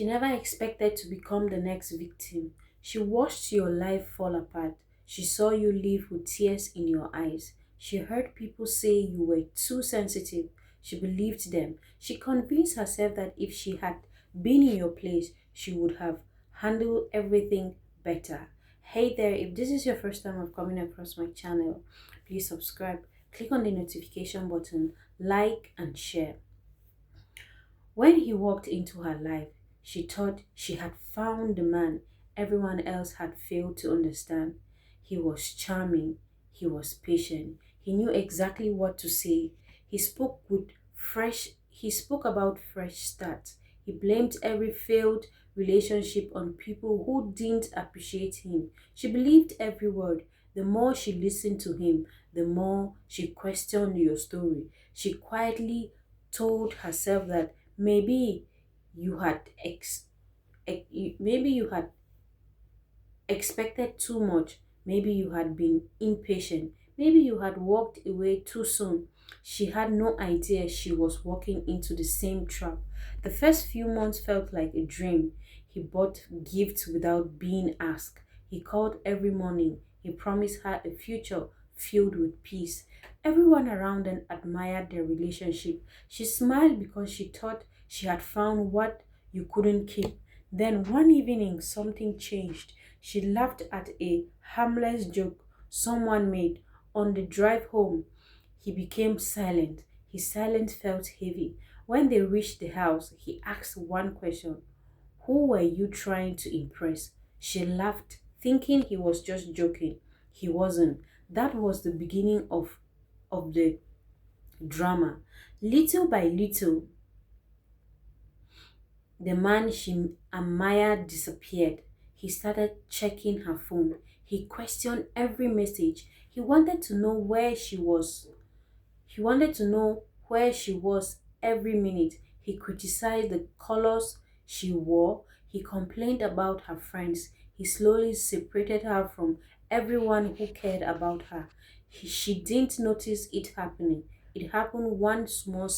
She never expected to become the next victim. She watched your life fall apart. She saw you live with tears in your eyes. She heard people say you were too sensitive. She believed them. She convinced herself that if she had been in your place, she would have handled everything better. Hey there, if this is your first time of coming across my channel, please subscribe, click on the notification button, like, and share. When he walked into her life, she thought she had found the man everyone else had failed to understand. He was charming, he was patient, he knew exactly what to say. He spoke about fresh starts. He blamed every failed relationship on people who didn't appreciate him. She believed every word. The more she listened to him, the more she questioned your story. She quietly told herself that maybe you had maybe you had expected too much. Maybe you had been impatient. Maybe you had walked away too soon. She had no idea she was walking into the same trap. The first few months felt like a dream. He bought gifts without being asked. He called every morning. He promised her a future filled with peace. Everyone around them admired their relationship. She smiled because she thought she had found what you couldn't keep. Then one evening, something changed. She laughed at a harmless joke someone made. On the drive home, he became silent. His silence felt heavy. When they reached the house, he asked one question: who were you trying to impress? She laughed, thinking he was just joking. He wasn't. That was the beginning of the drama. Little by little, the man she admired disappeared. He started checking her phone. He questioned every message. He wanted to know where she was. He wanted to know where she was every minute. He criticized the colors she wore. He complained about her friends. He slowly separated her from everyone who cared about her. She didn't notice it happening. It happened one small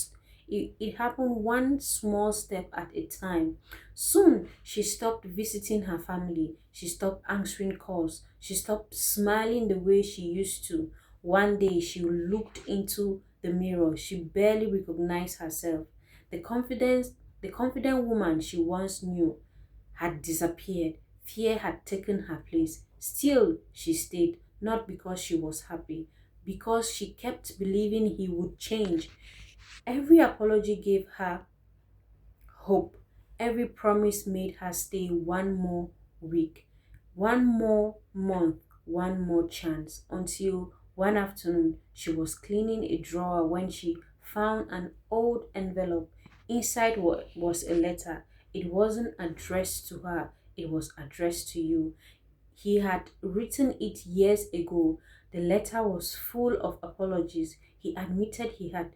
it happened one small step at a time. Soon, she stopped visiting her family. She stopped answering calls. She stopped smiling the way she used to. One day, she looked into the mirror. She barely recognized herself. The confidence, the confident woman she once knew had disappeared. Fear had taken her place. Still, she stayed, not because she was happy, because she kept believing he would change. Every apology gave her hope. Every promise made her stay one more week, one more month, one more chance, until one afternoon she was cleaning a drawer when she found an old envelope. Inside was a letter. It wasn't addressed to her, it was addressed to you. He had written it years ago. The letter was full of apologies. He admitted he had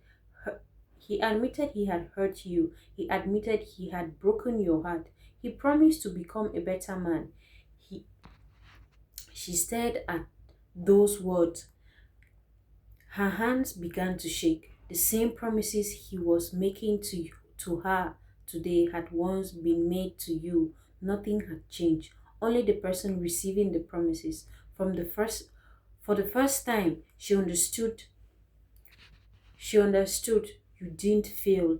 hurt you. He admitted he had broken your heart. He promised to become a better man. He She stared at those words. Her hands began to shake. The same promises he was making to her today had once been made to you. Nothing had changed. Only the person receiving the promises. For the first time, she understood you didn't fail.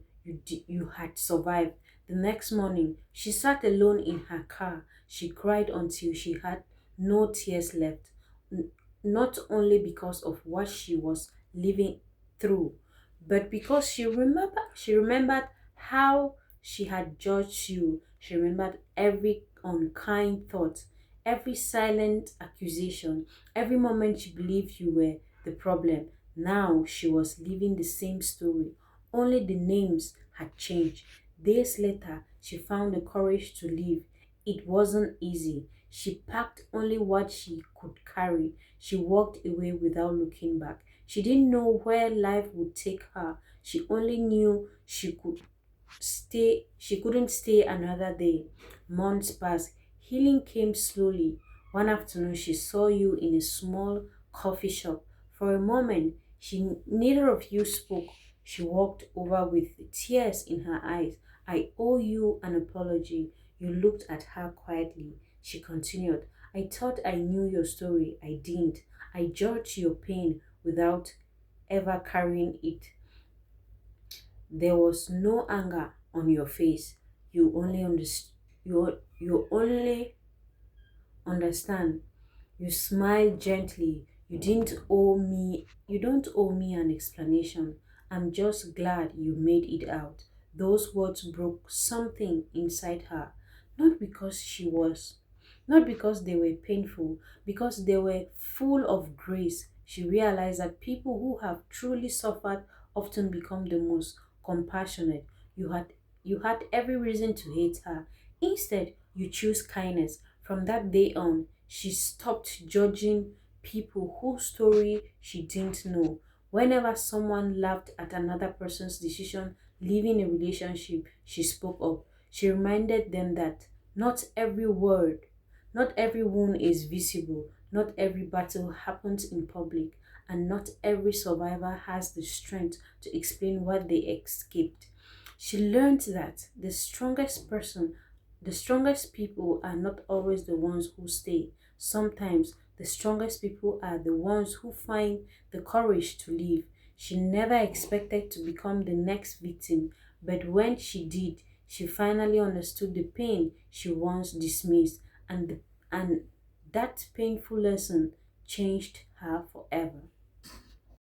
You had survived. The next morning, she sat alone in her car. She cried until she had no tears left. Not only because of what she was living through, but because she remembered how she had judged you. She remembered every unkind thought, every silent accusation, every moment she believed you were the problem. Now she was living the same story, only the names had changed. Days later, she found the courage to leave. It wasn't easy. She packed only what she could carry. She walked away without looking back. She didn't know where life would take her. She only knew she couldn't stay another day. Months passed. Healing came slowly. One afternoon she saw you in a small coffee shop. For a moment, neither of you spoke. She walked over with tears in her eyes. I owe you an apology. You looked at her quietly. She continued, I thought I knew your story. I didn't. I judged your pain without ever carrying it. There was no anger on your face. You only understand. You smiled gently. You don't owe me an explanation. I'm just glad you made it out. Those words broke something inside her. Not because she was not because they were painful, because they were full of grace. She realized that people who have truly suffered often become the most compassionate. You had every reason to hate her. Instead, you choose kindness. From that day on, she stopped judging people whose story she didn't know. Whenever someone laughed at another person's decision leaving a relationship, she spoke up. She reminded them that not every wound is visible, not every battle happens in public, and not every survivor has the strength to explain what they escaped. She learned that the strongest people are not always the ones who stay. Sometimes the strongest people are the ones who find the courage to leave. She never expected to become the next victim, but when she did, she finally understood the pain she once dismissed, and that painful lesson changed her forever.